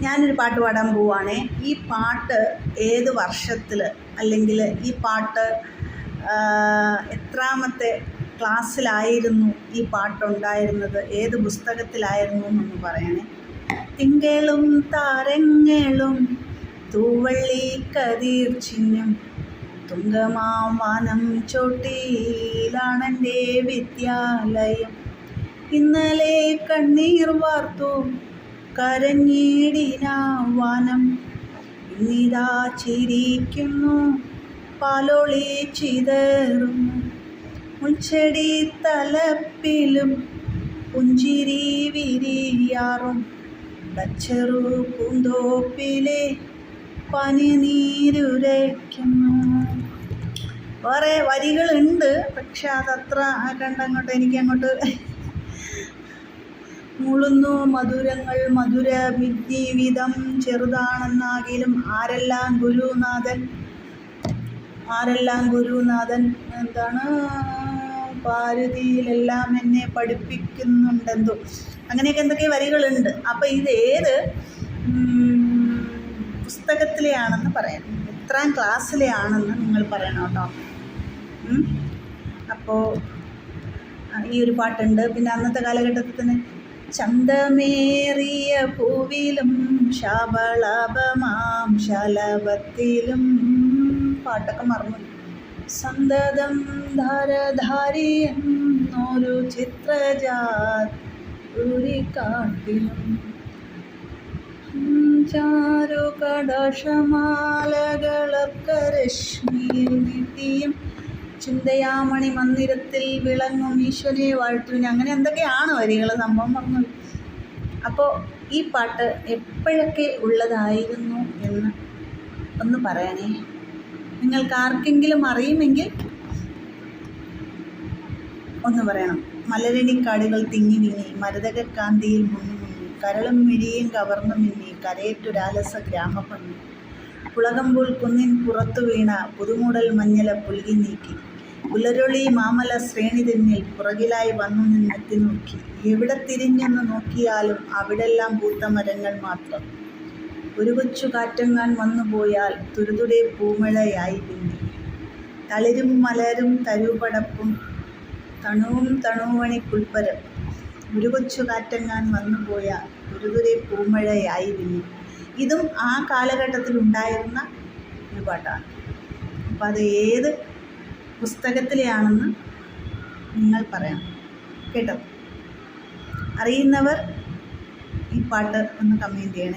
ഞാനൊരു പാട്ട് പാടാൻ പോവുകയാണേ. ഈ പാട്ട് ഏത് വർഷത്തിൽ, അല്ലെങ്കിൽ ഈ പാട്ട് എത്രാമത്തെ ക്ലാസ്സിലായിരുന്നു ഈ പാട്ടുണ്ടായിരുന്നത്, ഏത് പുസ്തകത്തിലായിരുന്നു എന്നൊന്ന് പറയണേ. തിങ്കളും താരങ്ങളും തൂവള്ളി കതിർ ചിഹ്നം തുങ്കമാവാനം ചോട്ടിയിലാണെൻ്റെ വിദ്യാലയം. ഇന്നലെ കണ്ണീർ വാർത്തു കരഞ്ഞിടിന വാനം, ഇന്നിതാ ചിരിക്കുന്നു പാലൊളി ചിതറുന്നു. മുൾച്ചെടി തലപ്പിലും പുഞ്ചിരി വിരിയാറും ചെറു പൂന്തോപ്പിലെ പനി നീരുരയ്ക്കുന്നു. വേറെ വരികളുണ്ട്, പക്ഷെ അതത്ര കണ്ടങ്ങോട്ട് എനിക്കങ്ങോട്ട് മൂളുന്നു. മധുരങ്ങൾ മധുര ജീവിതം ചെറുതാണെന്നാകിലും ആരെല്ലാം ഗുരുനാഥൻ എന്താണ് ഭാരതിയിലെല്ലാം എന്നെ പഠിപ്പിക്കുന്നുണ്ടെന്തോ, അങ്ങനെയൊക്കെ എന്തൊക്കെ വരികളുണ്ട്. അപ്പോൾ ഇത് ഏത് പുസ്തകത്തിലെയാണെന്ന് പറയണം, എത്രാം ക്ലാസ്സിലെയാണെന്ന് നിങ്ങൾ പറയണം കേട്ടോ. അപ്പോൾ ഈ ഒരു പാട്ടുണ്ട്. പിന്നെ അന്നത്തെ കാലഘട്ടത്തിൽ തന്നെ ചന്തമേറിയ പൂവിലും ശബളഭമാം ശലഭത്തിലും, പാട്ടൊക്കെ മറന്നു. സന്തതം ധാരധാരിയെന്നൊരു ചിത്രജാതിലും ചാരുകടശമാലകളൊക്കെ രശ്മിയിൽ നിത്യം ചിന്തയാമണി മന്ദിരത്തിൽ വിളങ്ങും ഈശ്വരനെ വാഴ്ത്തുവിന്, അങ്ങനെ എന്തൊക്കെയാണ് വരികൾ, സംഭവം പറഞ്ഞു. അപ്പോൾ ഈ പാട്ട് എപ്പോഴൊക്കെ ഉള്ളതായിരുന്നു എന്ന് ഒന്ന് പറയണേ. നിങ്ങൾക്ക് ആർക്കെങ്കിലും അറിയുമെങ്കിൽ ഒന്ന് പറയണം. മലരണിക്കാടുകൾ തിങ്ങി വിങ്ങി മരതകക്കാന്തിയിൽ മുങ്ങി മുങ്ങി കരളും മിഴിയും കവർന്നു മിന്നി കരയേറ്റൊരാലസ ഗ്രാമഭംഗി. പുളകമ്പോൾ കുന്നിൻ പുറത്തു വീണ പുതുമൂടൽ മഞ്ഞല പുൽകി നീക്കി പുലരൊളി മാമല ശ്രേണി തന്നിൽ പുറകിലായി വന്നു നിന്നെത്തി നോക്കി. എവിടെ തിരിഞ്ഞെന്ന് നോക്കിയാലും അവിടെല്ലാം പൂത്ത മരങ്ങൾ മാത്രം. ഒരു കൊച്ചു കാറ്റങ്ങാൻ വന്നുപോയാൽ തുരുതുരെ പൂമഴയായി പിന്നി. തളിരും മലരും തരുപടപ്പും തണുവും തണുവണി പുൽപ്പരം. ഒരു കൊച്ചു കാറ്റങ്ങാൻ വന്നുപോയാൽ തുരുതുരെ പൂമഴയായി പിന്നി. ഇതും ആ കാലഘട്ടത്തിൽ ഉണ്ടായിരുന്ന ഒരു പാട്ടാണ്. അപ്പോൾ അത് ഏത് പുസ്തകത്തിലെയാണെന്ന് നിങ്ങൾ പറയണം കേട്ടോ. അറിയുന്നവർ ഈ പാട്ട് ഒന്ന് കമൻറ്റ് ചെയ്യണേ.